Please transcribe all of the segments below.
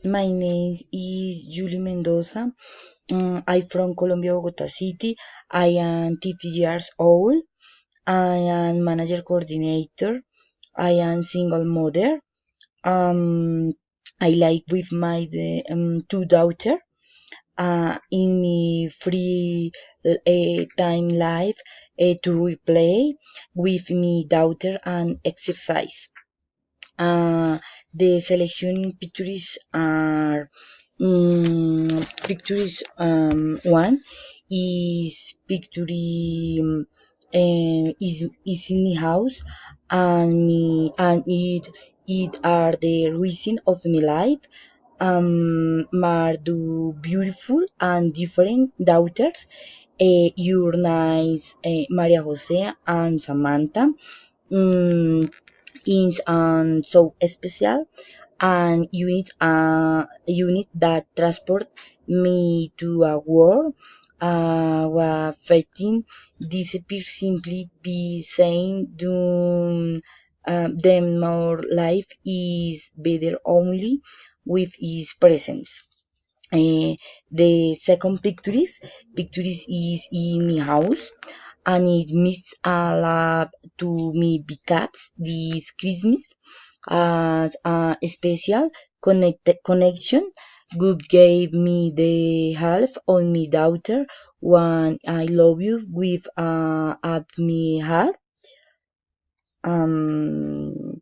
My name is Julie Mendoza. I'm from Colombia, Bogota City. I am 30 years old. I am manager coordinator. I am single mother. Um, I like with my two daughter. In my free time life to replay with my daughter and exercise. The selection pictures are pictures one is picture is in the house and me and it are the reason of my life my two beautiful and different daughters your nice Maria Jose and Samantha is so special and unit that transport me to a world where fighting disappear simply be saying them more life is better only with his presence. The second picture is in my house and it means a lot to me because this Christmas as a special connection. God gave me the half of my daughter when I love you with at my heart. Um,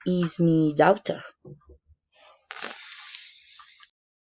is my daughter.